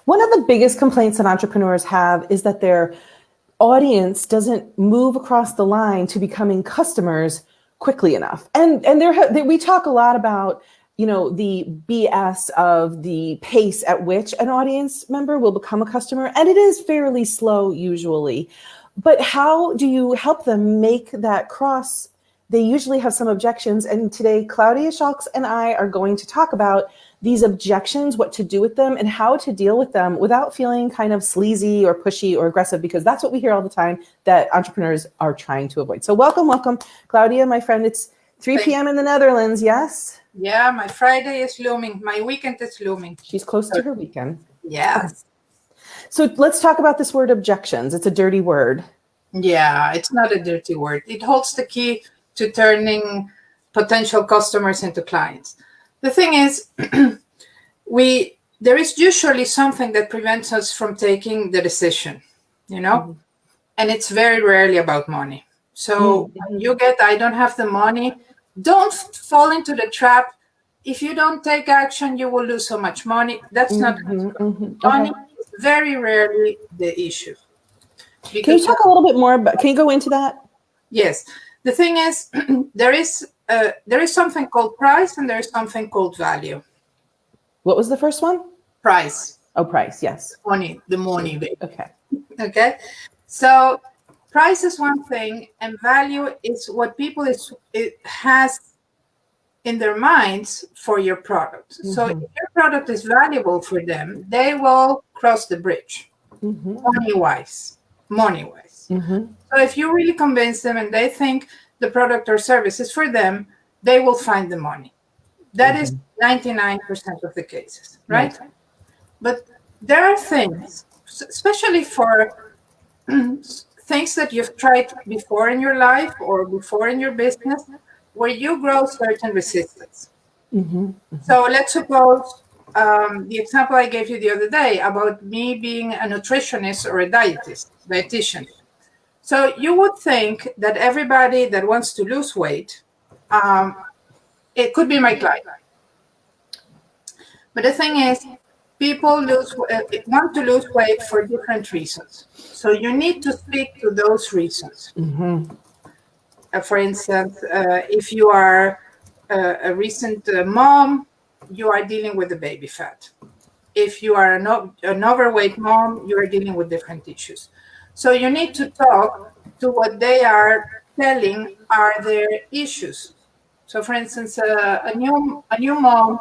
One of the biggest complaints that entrepreneurs have is that their audience doesn't move across the line to becoming customers quickly enough. And we talk a lot about, the BS of the pace at which an audience member will become a customer. And it is fairly slow usually. But how do you help them make that cross? They usually have some objections. And today, Claudia Schalkx and I are going to talk about these objections, what to do with them, and how to deal with them without feeling kind of sleazy or pushy or aggressive, because that's what we hear all the time that entrepreneurs are trying to avoid. So welcome, Claudia, my friend. It's 3 p.m. in the Netherlands, yes? Yeah, my Friday is looming. My weekend is looming. She's close to her weekend. Yes. So let's talk about this word objections. It's a dirty word. Yeah, it's not a dirty word. It holds the key to turning potential customers into clients. The thing is, there is usually something that prevents us from taking the decision, and it's very rarely about money. So you get, I don't have the money. Don't fall into the trap. If you don't take action, you will lose so much money. That's not money is very rarely the issue. Can you talk a little bit more about, can you go into that? Yes. The thing is, there is something called price and there is something called value. What was the first one? Price. Oh, price, yes. Money, the money. Baby. Okay. Okay. So price is one thing, and value is what people has in their minds for your product. So if your product is valuable for them, they will cross the bridge, money-wise. So if you really convince them and they think the product or service is for them, they will find the money. That is 99% of the cases, right? But there are things, especially for things that you've tried before in your life or before in your business, where you grow certain resistance. So let's suppose the example I gave you the other day about me being a nutritionist or a dietitian. So you would think that everybody that wants to lose weight, it could be my client. But the thing is, people want to lose weight for different reasons. So you need to speak to those reasons. For instance, if you are a recent mom, you are dealing with the baby fat. If you are an overweight mom, you are dealing with different issues. So you need to talk to what they are telling are their issues. So for instance, a new mom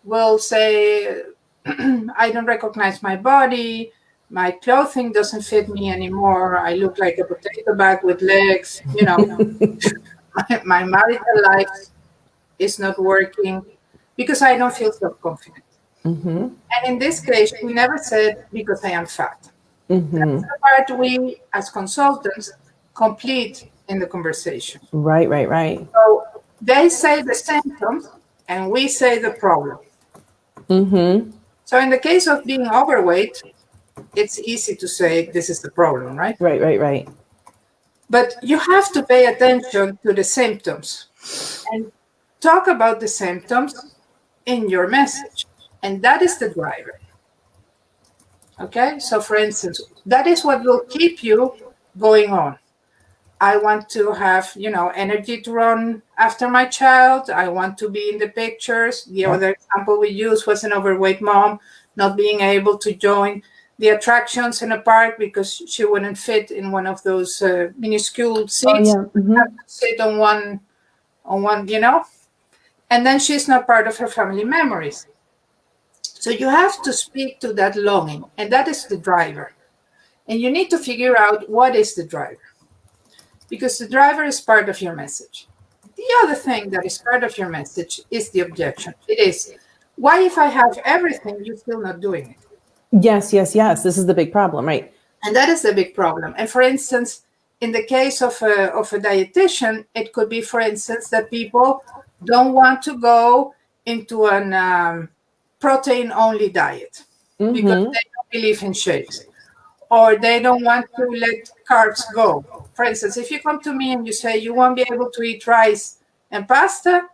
will say, I don't recognize my body, my clothing doesn't fit me anymore, I look like a potato bag with legs, my marital life is not working because I don't feel self-confident. And in this case, we never said because I am fat. That's the part we, as consultants, complete in the conversation. Right. So they say the symptoms and we say the problem. So in the case of being overweight, it's easy to say this is the problem, right? Right. But you have to pay attention to the symptoms and talk about the symptoms in your message. And that is the driver. Okay, so for instance, that is what will keep you going on. I want to have, energy to run after my child. I want to be in the pictures. The other example we used was an overweight mom not being able to join the attractions in a park because she wouldn't fit in one of those minuscule seats. Have to sit on one, and then she's not part of her family memories. So you have to speak to that longing, and that is the driver. And you need to figure out what is the driver, because the driver is part of your message. The other thing that is part of your message is the objection. It is, why if I have everything, you're still not doing it? Yes. This is the big problem, right? And that is the big problem. And for instance, in the case of a dietitian, it could be, for instance, that people don't want to go into an protein-only diet because they don't believe in shakes, or they don't want to let carbs go. For instance, if you come to me and you say you won't be able to eat rice and pasta,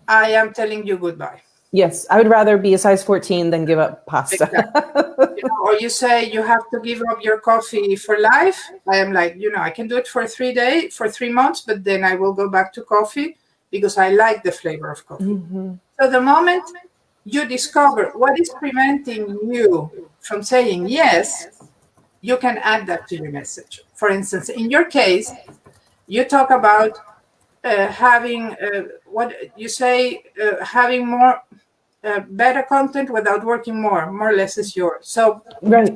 I am telling you goodbye. Yes, I would rather be a size 14 than give up pasta. Exactly. Or you say you have to give up your coffee for life. I am like, I can do it for 3 months, but then I will go back to coffee because I like the flavor of coffee. So the moment you discover what is preventing you from saying yes, you can add that to your message. For instance, in your case, you talk about having what you say, having more better content without working more or less is yours. So Right.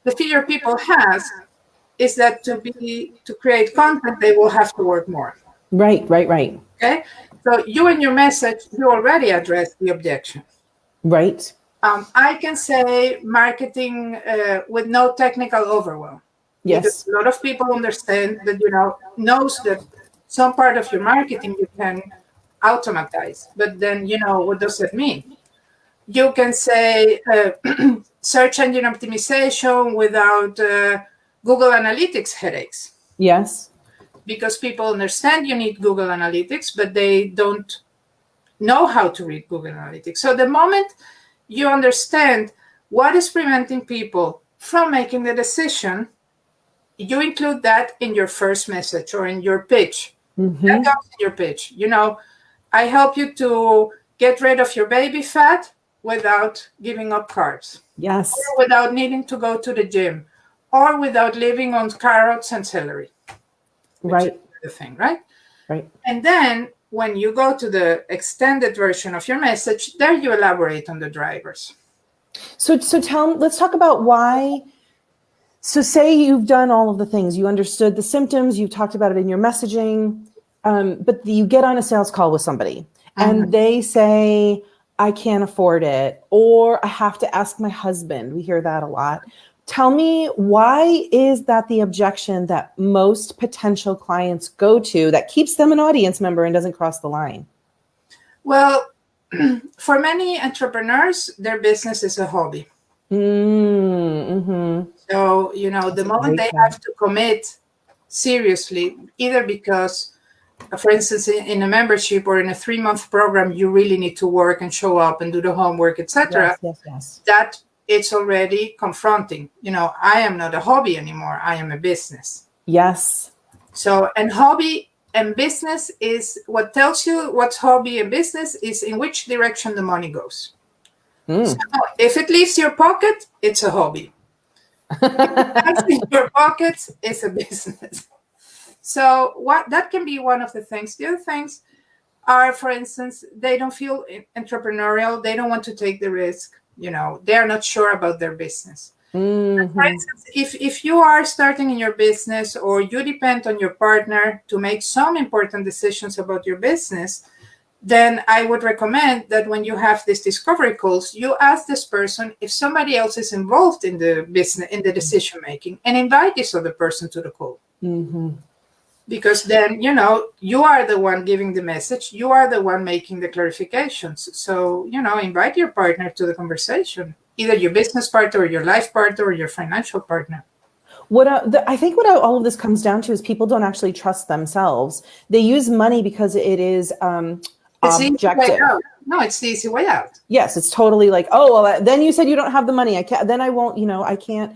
the fear people has is that to create content, they will have to work more. Right. Okay. So you in your message, you already address the objection. Right. I can say marketing with no technical overwhelm. Yes. Because a lot of people understand that, knows that some part of your marketing you can automatize. But then, what does that mean? You can say search engine optimization without Google Analytics headaches. Yes. Because people understand you need Google Analytics, but they don't know how to read Google Analytics. So the moment you understand what is preventing people from making the decision, you include that in your first message or in your pitch. That goes in your pitch. I help you to get rid of your baby fat without giving up carbs. Yes. Or without needing to go to the gym. Or without living on carrots and celery. Right. The thing, right? Right. And then when you go to the extended version of your message, there you elaborate on the drivers. So let's talk about why. So say you've done all of the things, you understood the symptoms, you talked about it in your messaging, but you get on a sales call with somebody and they say, I can't afford it, or I have to ask my husband. We hear that a lot. Tell me, why is that the objection that most potential clients go to that keeps them an audience member and doesn't cross the line? Well, for many entrepreneurs, their business is a hobby. So, the moment they have to commit seriously, either because, for instance, in a membership or in a 3-month program, you really need to work and show up and do the homework, etc. Yes. That it's already confronting. I am not a hobby anymore. I am a business. Yes. So, and hobby and business is what tells you what's hobby and business is in which direction the money goes. So if it leaves your pocket, it's a hobby. If it's in your pockets, it's a business. So that can be one of the things. The other things are, for instance, they don't feel entrepreneurial. They don't want to take the risk. They're not sure about their business. For instance, if you are starting in your business or you depend on your partner to make some important decisions about your business, then I would recommend that when you have these discovery calls, you ask this person if somebody else is involved in the business, in the decision making, and invite this other person to the call. Because then, you are the one giving the message, you are the one making the clarifications. So, invite your partner to the conversation, either your business partner or your life partner or your financial partner. I think what all of this comes down to is people don't actually trust themselves. They use money because it is objective. No, it's the easy way out. Yes, it's totally like, oh, well, then you said you don't have the money. I can't. Then I won't. I can't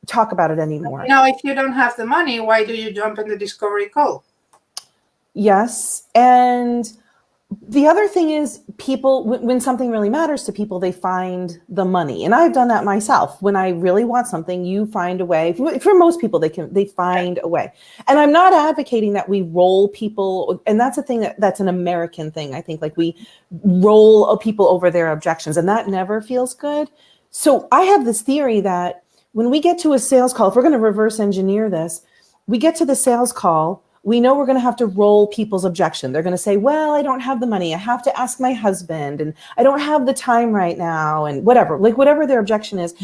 talk about it anymore. If you don't have the money, why do you jump in the discovery call? Yes, and the other thing is people, when something really matters to people, they find the money. And I've done that myself. When I really want something, you find a way. For most people, they find a way. And I'm not advocating that we roll people. And that's a thing that's an American thing. I think like we roll people over their objections, and that never feels good. So I have this theory that when we get to a sales call, if we're going to reverse engineer this, we get to the sales call, we know we're going to have to roll people's objection. They're going to say, well, I don't have the money. I have to ask my husband, and I don't have the time right now, and whatever their objection is.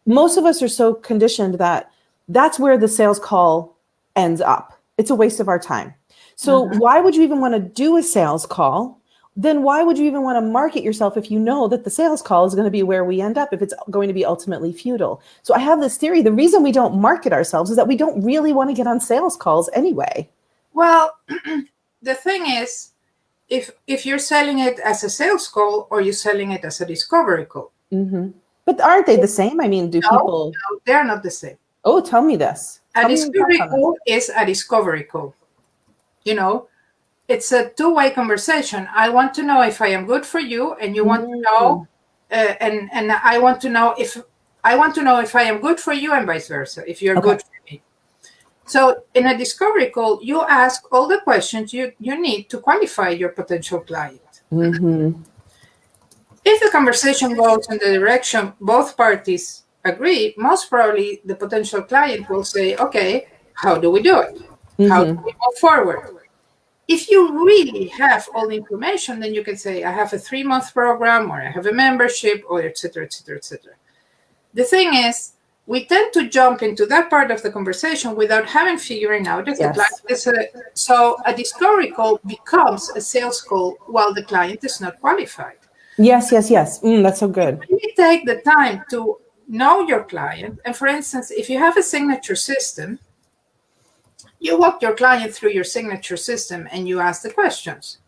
Most of us are so conditioned that that's where the sales call ends up. It's a waste of our time. So why would you even want to do a sales call? Then why would you even want to market yourself if you know that the sales call is going to be where we end up, if it's going to be ultimately futile? So I have this theory. The reason we don't market ourselves is that we don't really want to get on sales calls anyway. Well, the thing is, if you're selling it as a sales call or you're selling it as a discovery call. Mm-hmm. But aren't they the same? I mean, do people? No, they're not the same. Oh, tell me this. A discovery call is a discovery call. You know, it's a two-way conversation. I want to know if I am good for you, and you want to know, and I want to know if I am good for you, and vice versa. If you're good for me. So in a discovery call, you ask all the questions you need to qualify your potential client. Mm-hmm. If the conversation goes in the direction both parties agree, most probably the potential client will say, okay, how do we do it? How do we move forward? If you really have all the information, then you can say, I have a 3-month program, or I have a membership, or et cetera, et cetera, et cetera. The thing is, we tend to jump into that part of the conversation without having figured out if the client is so a discovery call becomes a sales call while the client is not qualified. Yes. That's so good. When you take the time to know your client, and for instance, if you have a signature system, you walk your client through your signature system and you ask the questions.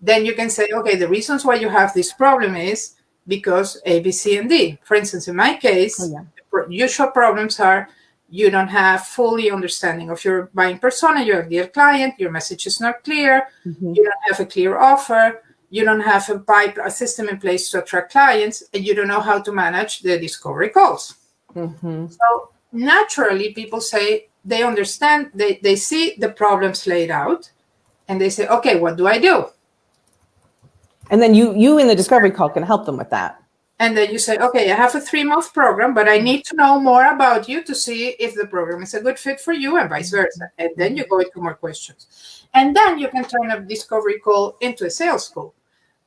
Then you can say, okay, the reasons why you have this problem is because A, B, C, and D. For instance, in my case, the usual problems are you don't have fully understanding of your buying persona, your ideal client, your message is not clear, you don't have a clear offer, you don't have a system in place to attract clients, and you don't know how to manage the discovery calls. So naturally, people say they understand, they see the problems laid out, and they say, okay, what do I do? And then you in the discovery call can help them with that. And then you say, okay, I have a 3-month program, but I need to know more about you to see if the program is a good fit for you, and vice versa. And then you go into more questions. And then you can turn a discovery call into a sales call.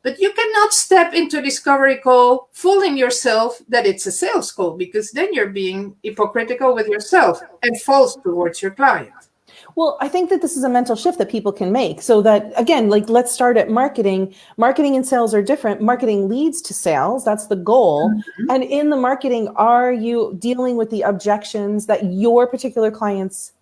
But you cannot step into a discovery call fooling yourself that it's a sales call, because then you're being hypocritical with yourself and false towards your client. Well, I think that this is a mental shift that people can make, so that, again, like, let's start at marketing. Marketing and sales are different. Marketing leads to sales. That's the goal. And in the marketing, are you dealing with the objections that your particular clients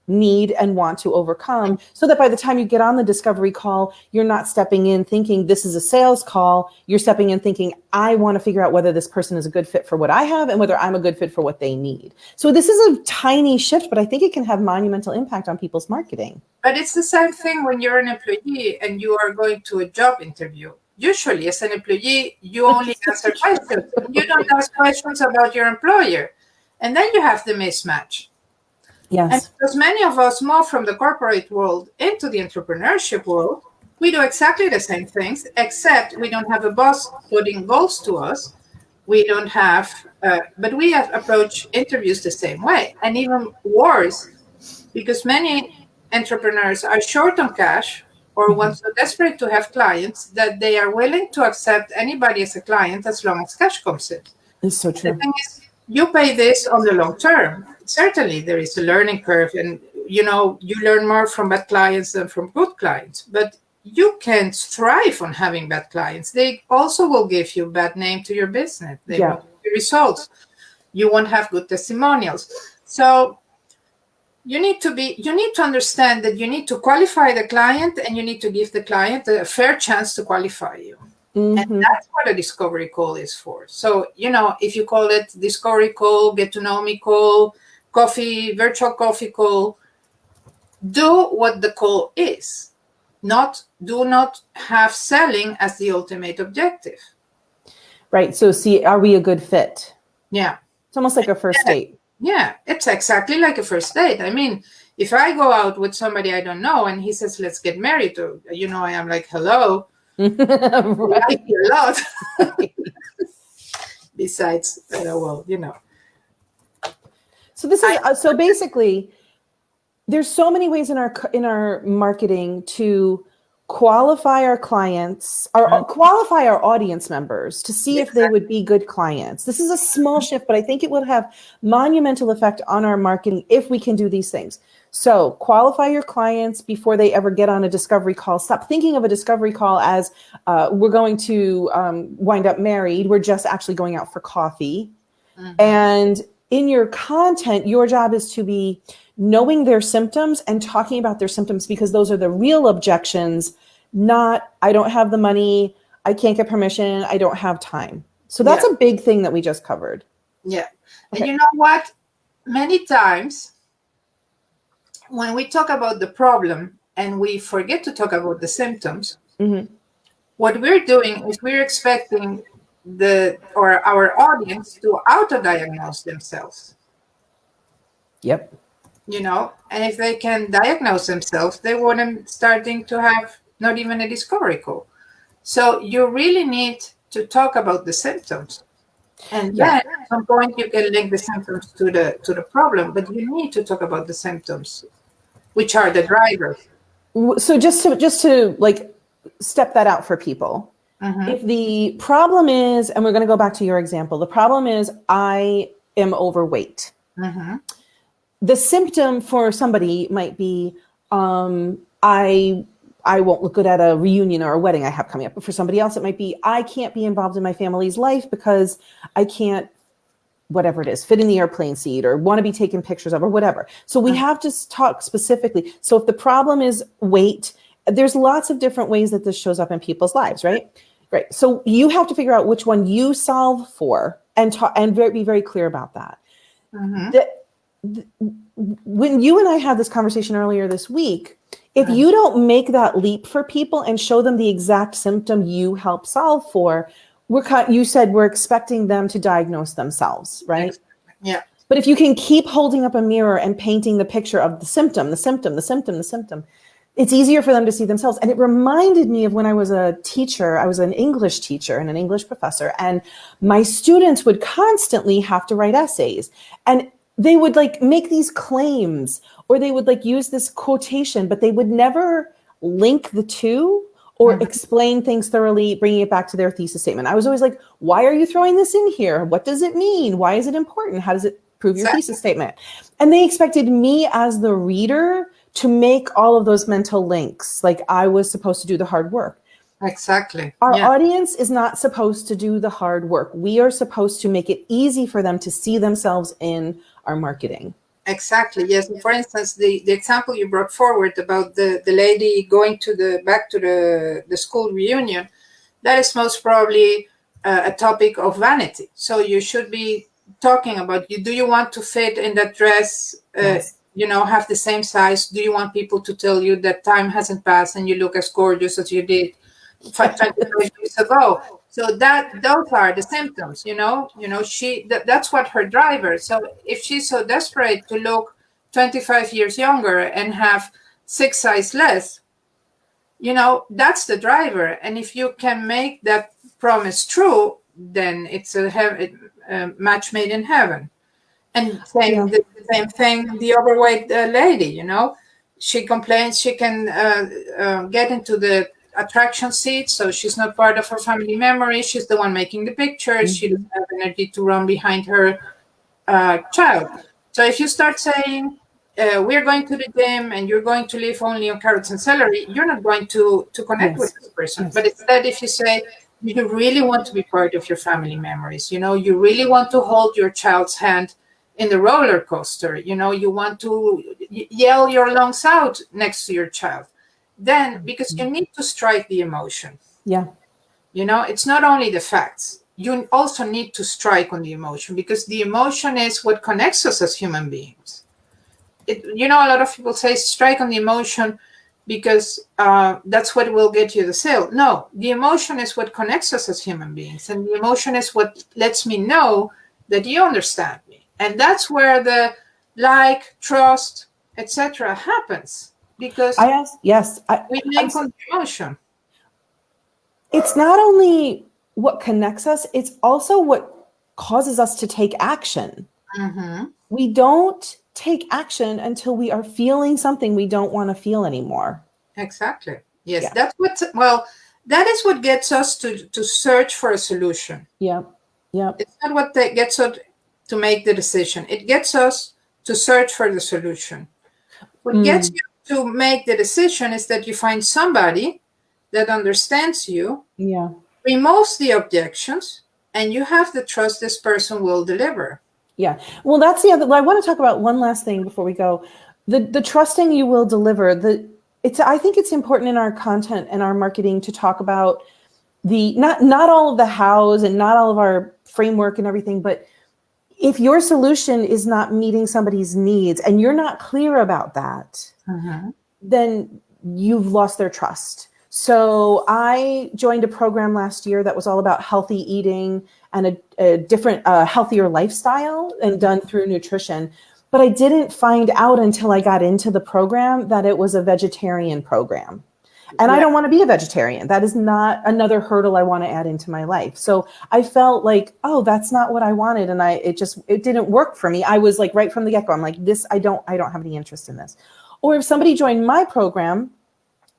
need and want to overcome, so that by the time you get on the discovery call, you're not stepping in thinking this is a sales call. You're stepping in thinking, I want to figure out whether this person is a good fit for what I have and whether I'm a good fit for what they need. So this is a tiny shift, but I think it can have monumental impact on people's marketing. But it's the same thing when you're an employee and you are going to a job interview. Usually, as an employee, you only answer questions. You don't ask questions about your employer. And then you have the mismatch. Yes. And because many of us move from the corporate world into the entrepreneurship world, we do exactly the same things, except we don't have a boss putting goals to us. We don't have, but we have approached interviews the same way. And even worse, because many entrepreneurs are short on cash or want so desperate to have clients that they are willing to accept anybody as a client as long as cash comes in. It's so true. The thing is, you pay this on the long term. Certainly, there is a learning curve, and you learn more from bad clients than from good clients. But you can strive on having bad clients. They also will give you bad name to your business. They won't give you results. You won't have good testimonials. So you need to understand that you need to qualify the client, and you need to give the client a fair chance to qualify you. And that's what a discovery call is for. So, if you call it discovery call, get to know me call, virtual coffee call, do what the call is. Do not have selling as the ultimate objective. Right. So see, are we a good fit? Yeah. It's almost like a first date. Yeah, it's exactly like a first date. I mean, if I go out with somebody I don't know and he says, let's get married, I am like, hello. Right. I like you a lot. Besides, So this is so basically, there's so many ways in our marketing to qualify our clients, or qualify our audience members to see if they would be good clients. This is a small shift, but I think it will have monumental effect on our marketing if we can do these things. So qualify your clients before they ever get on a discovery call. Stop thinking of a discovery call as we're going to wind up married. We're just actually going out for coffee. And in your content, your job is to be knowing their symptoms and talking about their symptoms, because those are the real objections not I don't have the money, I can't get permission, I don't have time. So that's a big thing that we just covered. Yeah. Okay. And you know what? Many times when we talk about the problem and we forget to talk about the symptoms, what we're doing is we're expecting our audience to auto-diagnose themselves. Yep. You know, and if they can diagnose themselves, they wouldn't starting to have not even a discovery call. So you really need to talk about the symptoms. And then at some point you can link the symptoms to the problem, but you need to talk about the symptoms, which are the drivers. So just to like step that out for people. If the problem is, and we're going to go back to your example, the problem is I am overweight. The symptom for somebody might be I won't look good at a reunion or a wedding I have coming up. But for somebody else, it might be I can't be involved in my family's life because I can't, whatever it is, fit in the airplane seat or want to be taken pictures of or whatever. So we have to talk specifically. So if the problem is weight, there's lots of different ways that this shows up in people's lives, right? Right. So you have to figure out which one you solve for and be very clear about that. When you and I had this conversation earlier this week, if you don't make that leap for people and show them the exact symptom you help solve for, you said we're expecting them to diagnose themselves, right? Yeah. But if you can keep holding up a mirror and painting the picture of the symptom, it's easier for them to see themselves. And it reminded me of when I was a teacher. I was an English teacher and an English professor, and my students would constantly have to write essays. And they would like make these claims or they would like use this quotation, but they would never link the two or explain things thoroughly, bringing it back to their thesis statement. I was always like, why are you throwing this in here? What does it mean? Why is it important? How does it prove your thesis statement? And they expected me as the reader to make all of those mental links. Like I was supposed to do the hard work. Exactly. Our audience is not supposed to do the hard work. We are supposed to make it easy for them to see themselves in our marketing. Exactly. Yes. For instance, the example you brought forward about the lady going back to the school reunion, that is most probably a topic of vanity. So you should be talking about do you want to fit in that dress? You know, have the same size? Do you want people to tell you that time hasn't passed and you look as gorgeous as you did 25 years ago? So those are the symptoms, that's what her driver. So if she's so desperate to look 25 years younger and have 6 size less, that's the driver. And if you can make that promise true, then it's a match made in heaven. And the same thing, the overweight lady, she complains she can get into the attraction seat, so she's not part of her family memory. She's the one making the pictures. She doesn't have energy to run behind her child. So if you start saying, we're going to the gym and you're going to live only on carrots and celery, you're not going to connect with this person. But instead, if you say, you really want to be part of your family memories, you really want to hold your child's hand in the roller coaster, you want to yell your lungs out next to your child, then because you need to strike the emotion. It's not only the facts. You also need to strike on the emotion, because the emotion is what connects us as human beings. A lot of people say strike on the emotion because that's what will get you the sale. No, the emotion is what connects us as human beings. And the emotion is what lets me know that you understand me. And that's where the like, trust, etc. happens. Because we link on the emotion. It's not only what connects us, it's also what causes us to take action. We don't take action until we are feeling something we don't want to feel anymore. Exactly. Yes, that is what gets us to search for a solution. It's not what gets us to make the decision. It gets us to search for the solution. What gets you to make the decision is that you find somebody that understands you, removes the objections, and you have the trust this person will deliver. Well, that's the other. I want to talk about one last thing before we go. The trusting you will deliver. I think it's important in our content and our marketing to talk about not all of the hows and not all of our framework and everything, but if your solution is not meeting somebody's needs and you're not clear about that, then you've lost their trust. So I joined a program last year that was all about healthy eating and a different, healthier lifestyle, and done through nutrition. But I didn't find out until I got into the program that it was a vegetarian program. And I don't want to be a vegetarian. That is not another hurdle I want to add into my life. So I felt like, oh, that's not what I wanted. And it didn't work for me. I was like, right from the get-go, I'm like, I don't have any interest in this. Or if somebody joined my program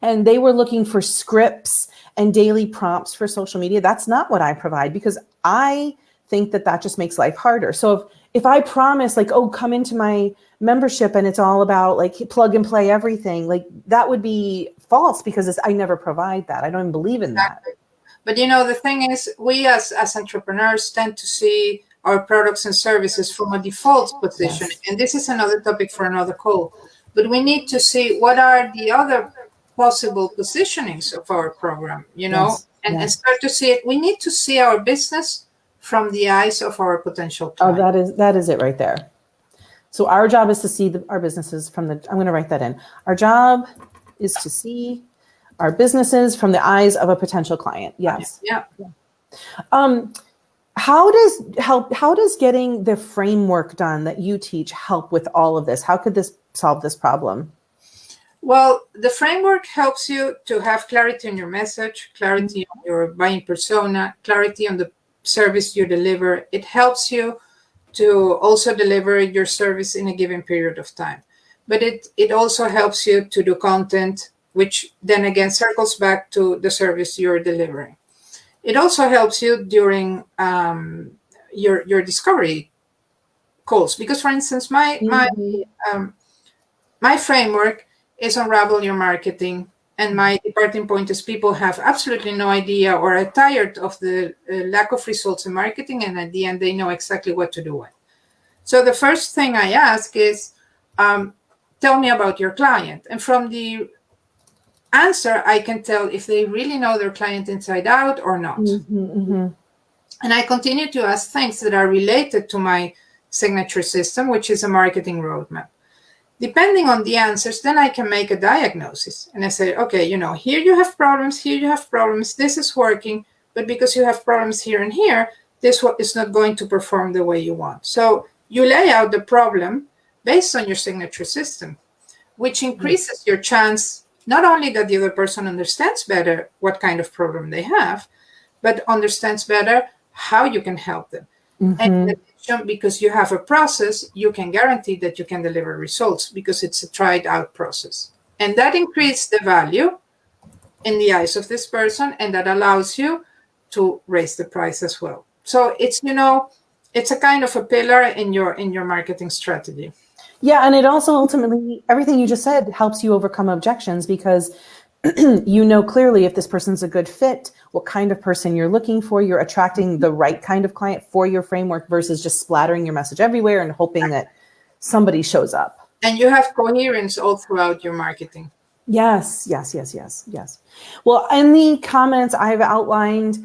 and they were looking for scripts and daily prompts for social media, that's not what I provide, because I think that just makes life harder. So if I promise like, oh, come into my membership and it's all about like plug and play everything, like that would be false, because I never provide that. I don't even believe in that. But the thing is, we as entrepreneurs tend to see our products and services from a default position. Yes. And this is another topic for another call. But we need to see what are the other possible positionings of our program, and start to see it. We need to see our business from the eyes of our potential client. Oh, that is it right there. So our job is to see our businesses from I'm going to write that in. Our job is to see our businesses from the eyes of a potential client. Yes. Yeah. How does getting the framework done that you teach help with all of this? How could this solve this problem? Well, the framework helps you to have clarity on your message, clarity on your buying persona, clarity on the service you deliver. It helps you to also deliver your service in a given period of time. But it also helps you to do content, which then again circles back to the service you're delivering. It also helps you during your discovery calls, because, for instance, my framework is Unravel Your Marketing, and my departing point is people have absolutely no idea or are tired of the lack of results in marketing, and at the end they know exactly what to do with. So the first thing I ask is, tell me about your client. And from the answer, I can tell if they really know their client inside out or not. And I continue to ask things that are related to my signature system, which is a marketing roadmap. Depending on the answers, then I can make a diagnosis. And I say, okay, here you have problems, here you have problems, this is working, but because you have problems here and here, this is not going to perform the way you want. So you lay out the problem based on your signature system, which increases your chance, not only that the other person understands better what kind of problem they have, but understands better how you can help them. And because you have a process, you can guarantee that you can deliver results because it's a tried out process. And that increases the value in the eyes of this person, and that allows you to raise the price as well. So it's, it's a kind of a pillar in your marketing strategy. Yeah, and it also ultimately, everything you just said helps you overcome objections, because you know clearly if this person's a good fit, what kind of person you're looking for. You're attracting the right kind of client for your framework versus just splattering your message everywhere and hoping that somebody shows up. And you have coherence all throughout your marketing. Yes. Well, in the comments, I've outlined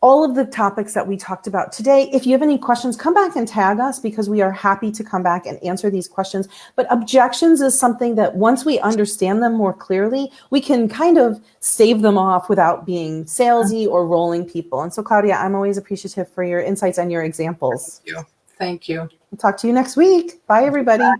all of the topics that we talked about today. If you have any questions, come back and tag us, because we are happy to come back and answer these questions. But objections is something that once we understand them more clearly, we can kind of stave them off without being salesy or rolling people. And so, Claudia, I'm always appreciative for your insights and your examples. Thank you. We'll talk to you next week. Bye, everybody. Bye.